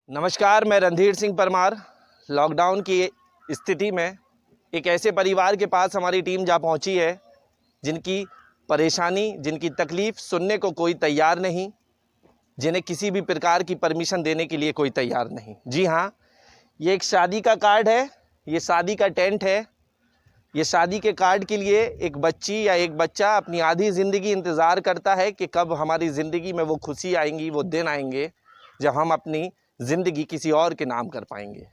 नमस्कार, मैं रणधीर सिंह परमार। लॉकडाउन की स्थिति में एक ऐसे परिवार के पास हमारी टीम जा पहुंची है जिनकी परेशानी, जिनकी तकलीफ़ सुनने को कोई तैयार नहीं, जिन्हें किसी भी प्रकार की परमिशन देने के लिए कोई तैयार नहीं। जी हाँ, ये एक शादी का कार्ड है, ये शादी का टेंट है। ये शादी के कार्ड के लिए एक बच्ची या एक बच्चा अपनी आधी ज़िंदगी इंतज़ार करता है कि कब हमारी ज़िंदगी में वो खुशी आएंगी, वो दिन आएंगे जब हम अपनी ज़िंदगी किसी और के नाम कर पाएंगे।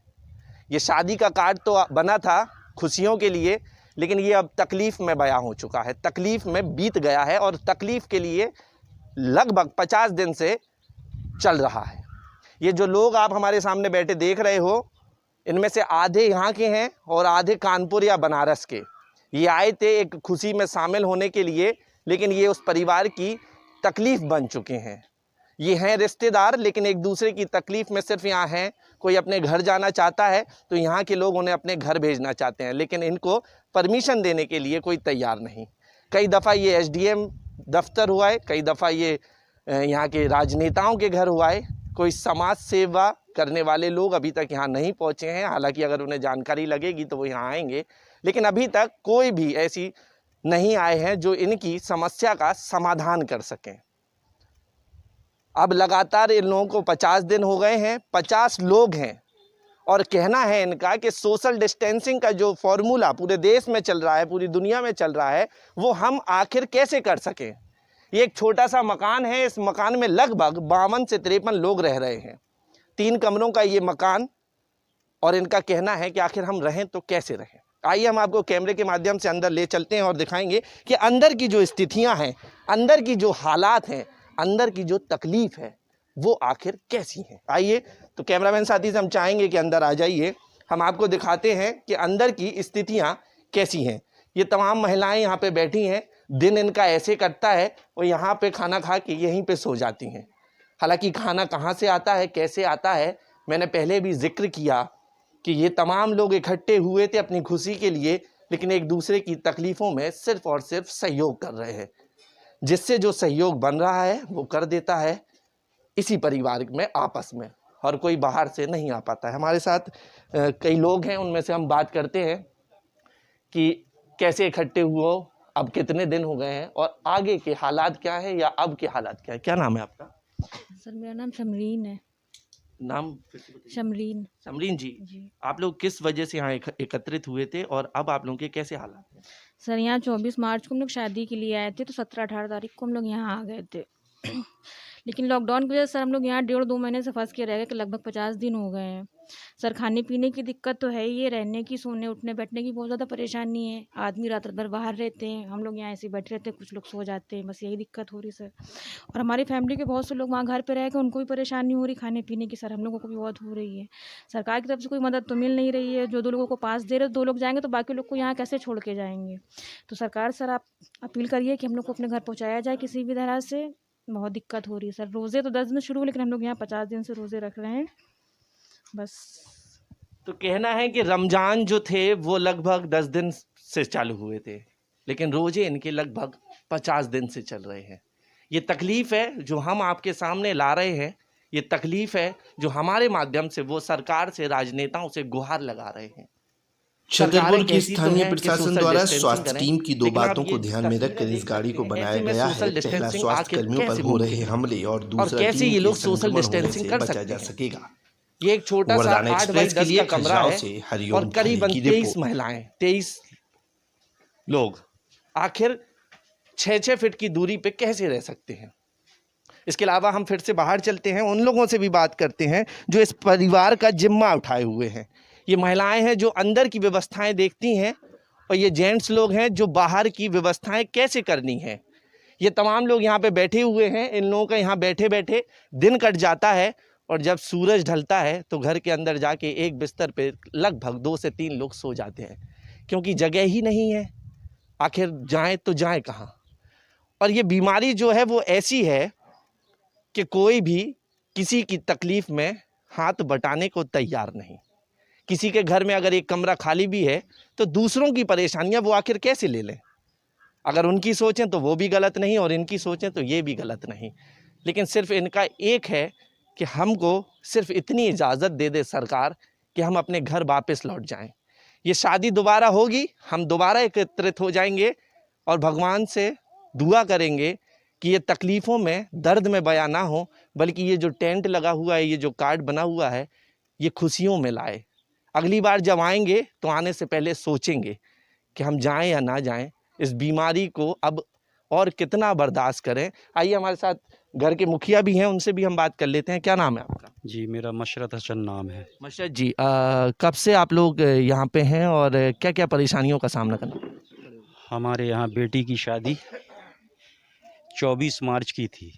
ये शादी का कार्ड तो बना था खुशियों के लिए, लेकिन ये अब तकलीफ़ में बयां हो चुका है, तकलीफ़ में बीत गया है और तकलीफ़ के लिए लगभग 50 दिन से चल रहा है। ये जो लोग आप हमारे सामने बैठे देख रहे हो, इनमें से आधे यहाँ के हैं और आधे कानपुर या बनारस के। ये आए थे एक खुशी में शामिल होने के लिए, लेकिन ये उस परिवार की तकलीफ़ बन चुके हैं। ये हैं रिश्तेदार, लेकिन एक दूसरे की तकलीफ़ में सिर्फ यहाँ हैं। कोई अपने घर जाना चाहता है तो यहाँ के लोग उन्हें अपने घर भेजना चाहते हैं, लेकिन इनको परमिशन देने के लिए कोई तैयार नहीं। कई दफ़ा ये एसडीएम दफ्तर हुआ है, कई दफ़ा ये यहाँ के राजनेताओं के घर हुआ है। कोई समाज सेवा करने वाले लोग अभी तक यहाँ नहीं पहुँचे हैं। हालांकि अगर उन्हें जानकारी लगेगी तो वो यहाँ आएंगे, लेकिन अभी तक कोई भी ऐसी नहीं आए हैं जो इनकी समस्या का समाधान कर सकें। अब लगातार इन लोगों को 50 दिन हो गए हैं, 50 लोग हैं और कहना है इनका कि सोशल डिस्टेंसिंग का जो फॉर्मूला पूरे देश में चल रहा है, पूरी दुनिया में चल रहा है, वो हम आखिर कैसे कर सकें। ये एक छोटा सा मकान है, इस मकान में लगभग 52 से 53 लोग रह रहे हैं। 3 कमरों का ये मकान, और इनका कहना है कि आखिर हम रहें तो कैसे रहें। आइए हम आपको कैमरे के माध्यम से अंदर ले चलते हैं और दिखाएंगे कि अंदर की जो स्थितियां हैं, अंदर की जो हालात हैं, अंदर की जो तकलीफ़ है वो आखिर कैसी हैं। आइए, तो कैमरामैन साथी से हम चाहेंगे कि अंदर आ जाइए, हम आपको दिखाते हैं कि अंदर की स्थितियां कैसी हैं। ये तमाम महिलाएं यहाँ पे बैठी हैं, दिन इनका ऐसे कटता है, वो यहाँ पे खाना खा के यहीं पे सो जाती हैं। हालांकि खाना कहाँ से आता है, कैसे आता है, मैंने पहले भी जिक्र किया कि ये तमाम लोग इकट्ठे हुए थे अपनी खुशी के लिए, लेकिन एक दूसरे की तकलीफ़ों में सिर्फ और सिर्फ सहयोग कर रहे हैं। जिससे जो सहयोग बन रहा है वो कर देता है इसी परिवार में आपस में, और कोई बाहर से नहीं आ पाता है। हमारे साथ कई लोग हैं, उनमें से हम बात करते हैं कि कैसे इकट्ठे हुए, अब कितने दिन हो गए हैं और आगे के हालात क्या है या अब के हालात क्या है। क्या नाम है आपका? सर मेरा नाम शमरीन है। नाम? शमरीन। समरीन जी, आप लोग किस वजह से यहाँ एकत्रित हुए थे और अब आप लोगों के कैसे हालात हैं? सर यहाँ 24 मार्च को हम लोग शादी के लिए आए थे, तो 17-18 तारीख को हम लोग यहाँ आ गए थे। लेकिन लॉकडाउन की वजह से सर हम लोग यहाँ 1.5-2 महीने से फंस के रह गए, कि लगभग 50 दिन हो गए हैं। सर खाने पीने की दिक्कत तो है ही है, रहने की, सोने उठने बैठने की बहुत ज़्यादा परेशानी है। आदमी रात भर बाहर रहते हैं, हम लोग यहाँ ऐसे बैठे रहते हैं, कुछ लोग सो जाते हैं, बस यही दिक्कत हो रही सर। और हमारी फैमिली के बहुत से लोग वहाँ घर पे रह के, उनको भी परेशानी हो रही खाने पीने की, सर हम लोगों को भी बहुत हो रही है। सरकार की तरफ से कोई मदद तो मिल नहीं रही है। जो 2 लोगों को पास दे रहे, 2 लोग जाएंगे तो बाकी लोग को यहाँ कैसे छोड़ के जाएंगे। तो सरकार सर आप अपील करिए कि हम लोग को अपने घर पहुँचाया जाए किसी भी तरह से। बहुत दिक्कत हो रही है सर। रोज़े तो 10 दिन शुरू, लेकिन हम लोग यहाँ 50 दिन से रोज़े रख रहे हैं बस। तो कहना है कि रमज़ान जो थे वो लगभग 10 दिन से चालू हुए थे, लेकिन रोजे इनके लगभग 50 दिन से चल रहे हैं। ये तकलीफ़ है जो हम आपके सामने ला रहे हैं, ये तकलीफ़ है जो हमारे माध्यम से वो सरकार से, राजनेताओं से गुहार लगा रहे हैं। छतरपुर की स्थानीय प्रशासन द्वारा स्वास्थ्य टीम की 2 बातों को ध्यान में रखकर इस गाड़ी को बनाया गया है। पहला, स्वास्थ्य कर्मियों पर हो रहे हमले, और दूसरा, कैसे ये लोग सोशल डिस्टेंसिंग कर बचा जा सकते सकेगा। ये एक छोटा सा 8 बाई 10 का कमरा है हरिओम और करीबन 23 महिलाएं, 23 लोग आखिर 6-6 फीट की दूरी पे कैसे रह सकते हैं। इसके अलावा हम फिर से बाहर चलते हैं, उन लोगों से भी बात करते हैं जो इस परिवार का जिम्मा उठाए हुए हैं। ये महिलाएं हैं जो अंदर की व्यवस्थाएं देखती हैं, और ये जेंट्स लोग हैं जो बाहर की व्यवस्थाएं कैसे करनी है। ये तमाम लोग यहाँ पे बैठे हुए हैं। इन लोगों का यहाँ बैठे बैठे दिन कट जाता है, और जब सूरज ढलता है तो घर के अंदर जाके एक बिस्तर पे लगभग 2 से 3 लोग सो जाते हैं, क्योंकि जगह ही नहीं है। आखिर जाएं तो जाएं कहाँ। और ये बीमारी जो है वो ऐसी है कि कोई भी किसी की तकलीफ़ में हाथ बटाने को तैयार नहीं। किसी के घर में अगर एक कमरा खाली भी है तो दूसरों की परेशानियां वो आखिर कैसे ले लें। अगर उनकी सोचें तो वो भी गलत नहीं, और इनकी सोचें तो ये भी गलत नहीं। लेकिन सिर्फ इनका एक है कि हमको सिर्फ इतनी इजाज़त दे दे सरकार कि हम अपने घर वापस लौट जाएं। ये शादी दोबारा होगी, हम दोबारा एकत्रित हो जाएंगे और भगवान से दुआ करेंगे कि ये तकलीफ़ों में, दर्द में बयां ना हो, बल्कि ये जो टेंट लगा हुआ है, ये जो कार्ड बना हुआ है, ये खुशियों में लाए। अगली बार जब आएंगे तो आने से पहले सोचेंगे कि हम जाएं या ना जाएं, इस बीमारी को अब और कितना बर्दाश्त करें। आइए हमारे साथ घर के मुखिया भी हैं, उनसे भी हम बात कर लेते हैं। क्या नाम है आपका? जी, मेरा मशरत हसन नाम है। मशरत जी, कब से आप लोग यहाँ पे हैं और क्या क्या परेशानियों का सामना करना? हमारे यहाँ बेटी की शादी 24 मार्च की थी,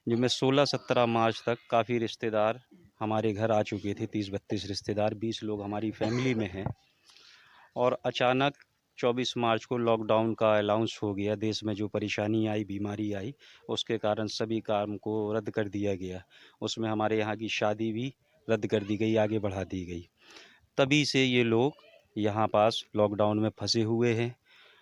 जिनमें 16-17 मार्च तक काफ़ी रिश्तेदार हमारे घर आ चुके थे। 30-32 रिश्तेदार, 20 लोग हमारी फैमिली में हैं। और अचानक 24 मार्च को लॉकडाउन का अनाउंस हो गया। देश में जो परेशानी आई, बीमारी आई, उसके कारण सभी काम को रद्द कर दिया गया। उसमें हमारे यहाँ की शादी भी रद्द कर दी गई, आगे बढ़ा दी गई। तभी से ये लोग यहाँ पास लॉकडाउन में फंसे हुए हैं।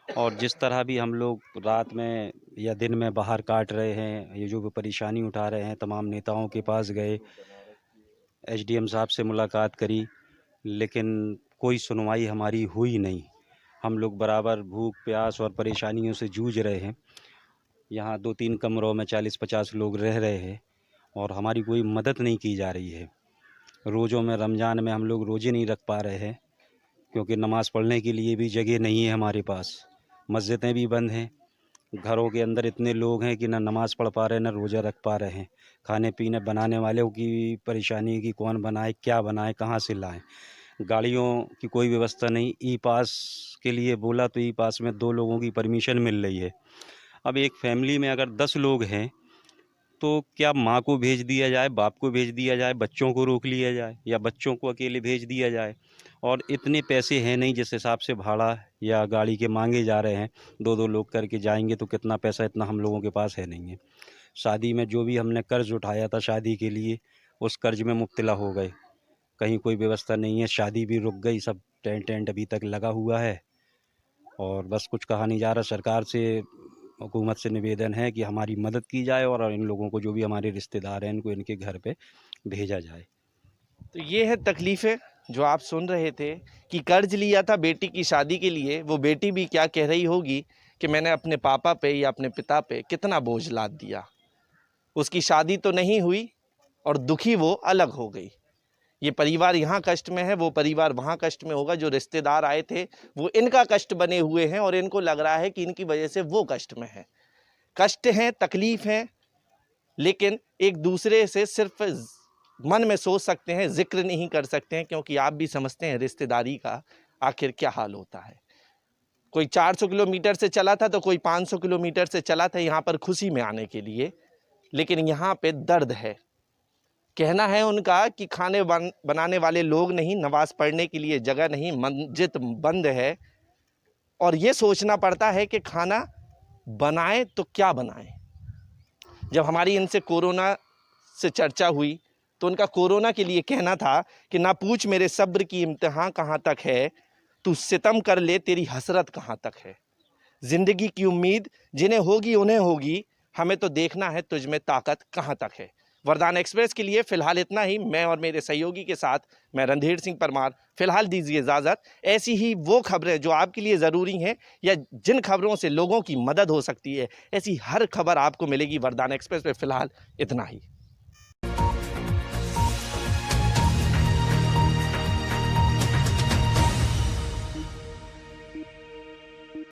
और जिस तरह भी हम लोग रात में या दिन में बाहर काट रहे हैं, ये जो भी परेशानी उठा रहे हैं, तमाम नेताओं के पास गए, एसडीएम साहब से मुलाकात करी, लेकिन कोई सुनवाई हमारी हुई नहीं। हम लोग बराबर भूख प्यास और परेशानियों से जूझ रहे हैं। यहाँ 2-3 कमरों में 40-50 लोग रह रहे हैं और हमारी कोई मदद नहीं की जा रही है। रोज़ों में, रमज़ान में हम लोग रोज़े नहीं रख पा रहे हैं, क्योंकि नमाज़ पढ़ने के लिए भी जगह नहीं है हमारे पास। मस्जिदें भी बंद हैं। घरों के अंदर इतने लोग हैं कि ना नमाज़ पढ़ पा रहे हैं, ना रोज़ा रख पा रहे हैं। खाने पीने बनाने वालों की परेशानी है कि कौन बनाए, क्या बनाए, कहाँ से लाएं। गाड़ियों की कोई व्यवस्था नहीं। ई पास के लिए बोला तो ई पास में 2 लोगों की परमिशन मिल रही है। अब एक फैमिली में अगर 10 लोग हैं तो क्या माँ को भेज दिया जाए, बाप को भेज दिया जाए, बच्चों को रोक लिया जाए, या बच्चों को अकेले भेज दिया जाए? और इतने पैसे हैं नहीं जिस हिसाब से भाड़ा या गाड़ी के मांगे जा रहे हैं। 2-2 लोग करके जाएंगे तो कितना पैसा, इतना हम लोगों के पास है नहीं है। शादी में जो भी हमने कर्ज उठाया था शादी के लिए, उस कर्ज में मुब्तला हो गए। कहीं कोई व्यवस्था नहीं है, शादी भी रुक गई। सब टेंट अभी तक लगा हुआ है और बस कुछ कहा नहीं जा रहा। सरकार से, हुकूमत से निवेदन है कि हमारी मदद की जाए और इन लोगों को, जो भी हमारे रिश्तेदार हैं, इनको इनके घर पे भेजा जाए। तो ये है तकलीफ़ें जो आप सुन रहे थे कि कर्ज लिया था बेटी की शादी के लिए। वो बेटी भी क्या कह रही होगी कि मैंने अपने पापा पे या अपने पिता पे कितना बोझ लाद दिया। उसकी शादी तो नहीं हुई और दुखी वो अलग हो गई। ये परिवार यहाँ कष्ट में है, वो परिवार वहाँ कष्ट में होगा। जो रिश्तेदार आए थे वो इनका कष्ट बने हुए हैं और इनको लग रहा है कि इनकी वजह से वो कष्ट में है। कष्ट हैं, तकलीफ़ हैं, लेकिन एक दूसरे से सिर्फ मन में सोच सकते हैं, जिक्र नहीं कर सकते हैं, क्योंकि आप भी समझते हैं रिश्तेदारी का आखिर क्या हाल होता है। कोई 400 किलोमीटर से चला था तो कोई 500 किलोमीटर से चला था यहाँ पर खुशी में आने के लिए, लेकिन यहाँ पे दर्द है। कहना है उनका कि खाने बनाने वाले लोग नहीं, नमाज पढ़ने के लिए जगह नहीं, मस्जिद बंद है। और ये सोचना पड़ता है कि खाना बनाएं तो क्या बनाएं। जब हमारी इनसे कोरोना से चर्चा हुई तो उनका कोरोना के लिए कहना था कि ना पूछ मेरे सब्र की इम्तिहान कहाँ तक है, तू सितम कर ले तेरी हसरत कहाँ तक है। ज़िंदगी की उम्मीद जिन्हें होगी उन्हें होगी, हमें तो देखना है तुझ में ताकत कहाँ तक है। वरदान एक्सप्रेस के लिए फ़िलहाल इतना ही। मैं और मेरे सहयोगी के साथ मैं रणधीर सिंह परमार, फ़िलहाल दीजिए इजाज़त। ऐसी ही वो खबरें जो आपके लिए ज़रूरी हैं या जिन खबरों से लोगों की मदद हो सकती है, ऐसी हर खबर आपको मिलेगी वरदान एक्सप्रेस पे। फ़िलहाल इतना ही।